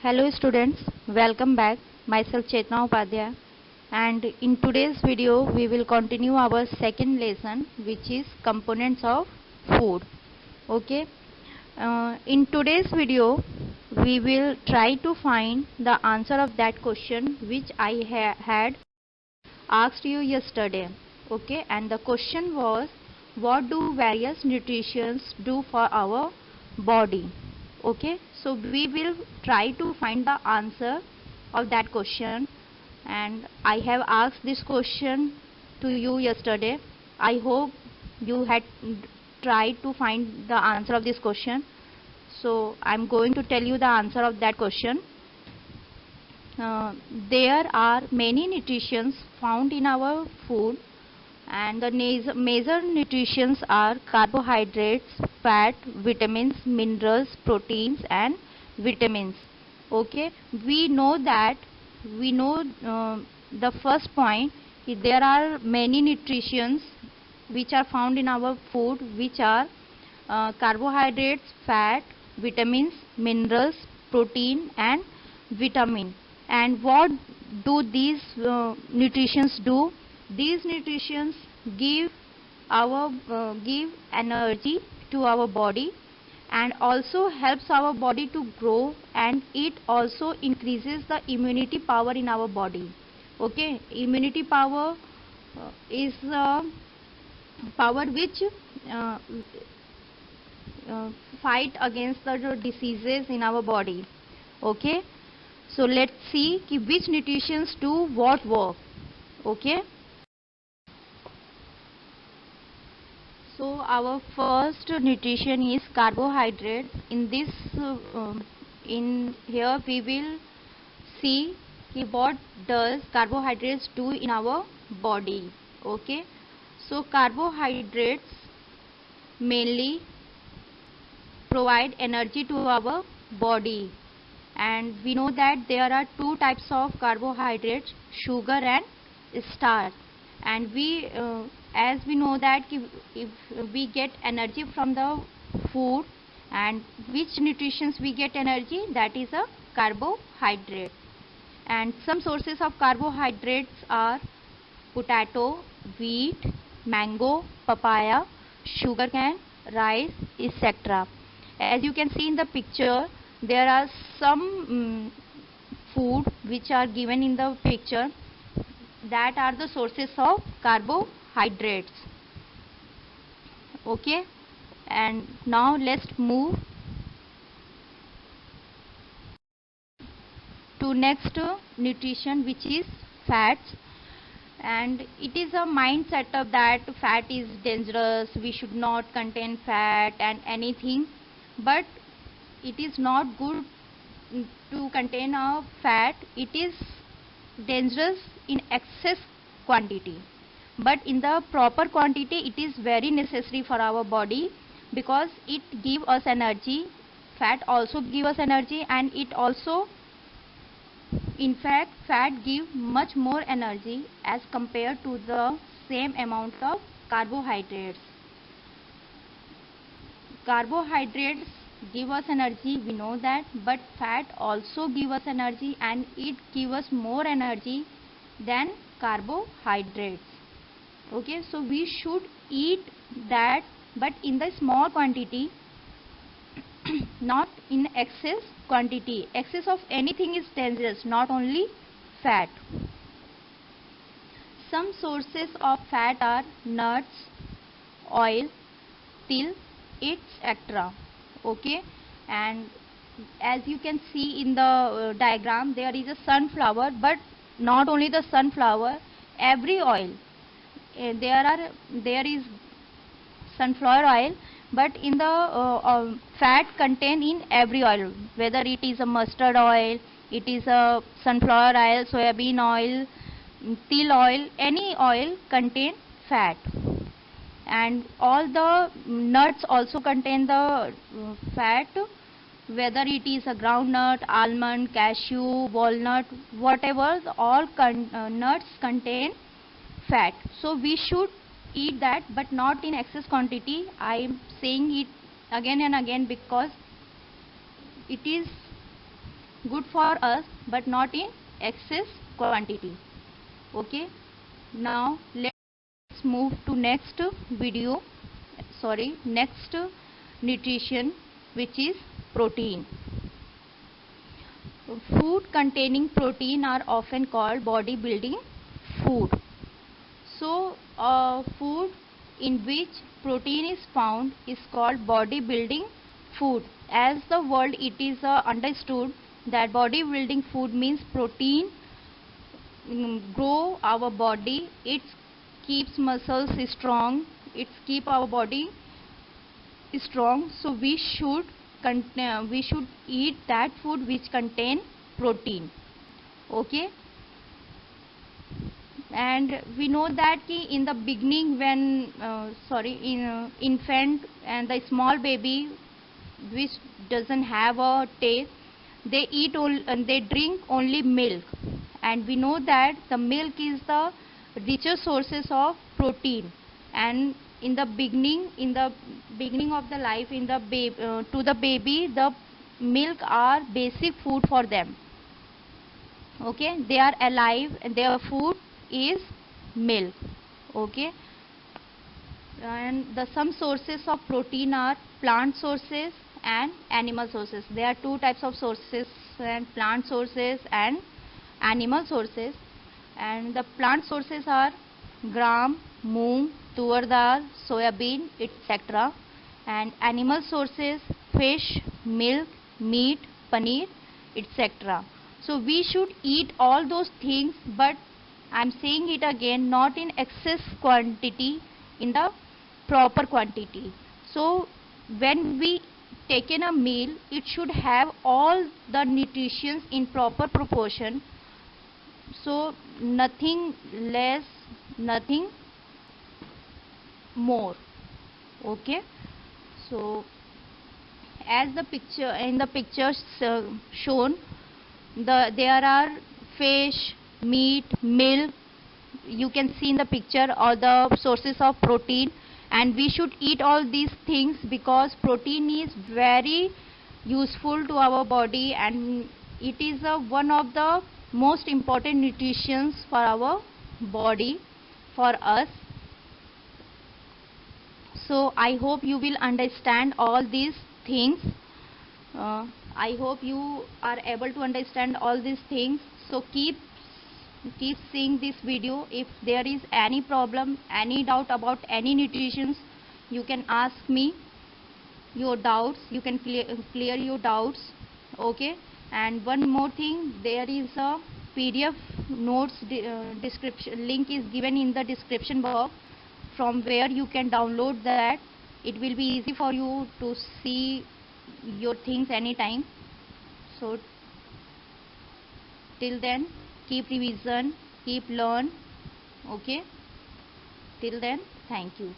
Hello students, welcome back. Myself Chetna Upadhyay, and in today's video we will continue our second lesson, which is components of food. Okay. In today's video we will try to find the answer of that question which I had asked you yesterday. Okay, and the question was, what do various nutrients do for our body? Okay, so we will try to find the answer of that question, and I have asked this question to you yesterday. I hope you had tried to find the answer of this question. So I'm going to tell you the answer of that question. There are many nutrients found in our food, and the major nutrients are carbohydrates, fat, vitamins, minerals, proteins, and vitamins. Okay, we know the first point, there are many nutrients which are found in our food, which are carbohydrates, fat, vitamins, minerals, protein, and vitamin. And what do these nutrients do? These nutrients give energy to our body, and also helps our body to grow, and it also increases the immunity power in our body. Okay, immunity power is power which fight against the diseases in our body. Okay, so let's see which nutrients do what work. Okay, so our first nutrition is carbohydrates. In here we will see what does carbohydrates do in our body. Okay, so carbohydrates mainly provide energy to our body, and we know that there are two types of carbohydrates, sugar and starch. And as we know that if we get energy from the food, and which nutrients we get energy, that is a carbohydrate. And some sources of carbohydrates are potato, wheat, mango, papaya, sugarcane, rice, etc. As you can see in the picture, there are some food which are given in the picture, that are the sources of carbohydrates. Okay, and now let's move to next nutrition, which is fats. And it is a mindset of that fat is dangerous, we should not contain fat and anything, but it is not good to contain a fat. It is dangerous in excess quantity, but in the proper quantity it is very necessary for our body, because it gives us energy. Fat also gives us energy, and it also, in fact, fat gives much more energy as compared to the same amount of carbohydrates. Carbohydrates give us energy, we know that, but fat also give us energy, and it gives us more energy than carbohydrates. Okay, so we should eat that, but in the small quantity, not in excess quantity. Excess of anything is dangerous, not only fat. Some sources of fat are nuts, oil, till, etc. Okay, and as you can see in the diagram, there is a sunflower, but not only the sunflower, every oil, there is sunflower oil, but in the fat contained in every oil, whether it is a mustard oil, it is a sunflower oil, soybean oil, till oil, any oil contain fat. And all the nuts also contain the fat, whether it is a groundnut, almond, cashew, walnut, whatever, all nuts contain fat. So we should eat that, but not in excess quantity. I am saying it again and again, because it is good for us, but not in excess quantity. Okay, now let's move to next video, next nutrition, which is protein. Food containing protein are often called bodybuilding food. So, food in which protein is found is called bodybuilding food. As the world, it is understood that bodybuilding food means protein grow our body. It keeps muscles strong. It keep our body strong. So we should eat that food which contain protein. Okay. And we know that in the beginning, when in infant and the small baby which doesn't have a taste, they drink only milk, and we know that the milk is the richest sources of protein. And in the beginning of the life, to the baby, the milk are basic food for them. Okay, they are alive and their food is milk. Okay, and the some sources of protein are plant sources and animal sources. There are two types of sources, and plant sources and animal sources. And the plant sources are gram, moong, tur dal, soybean, etc. And animal sources fish, milk, meat, paneer, etc. So we should eat all those things, but I'm saying it again, not in excess quantity, in the proper quantity. So when we taken a meal, it should have all the nutrients in proper proportion. So nothing less, nothing more. Okay. So as the picture in the pictures shown, there are fish, meat, milk. You can see in the picture all the sources of protein, and we should eat all these things because protein is very useful to our body, and it is one of the most important nutritions for our body, for us. So I hope you will understand all these things. I hope you are able to understand all these things. So keep seeing this video. If there is any problem, any doubt about any nutrition, you can ask me your doubts. You can clear your doubts. Okay. And one more thing, there is a PDF notes description link is given in the description box, from where you can download that. It will be easy for you to see your things anytime. So till then, keep revision, keep learn. Okay, till then, thank you.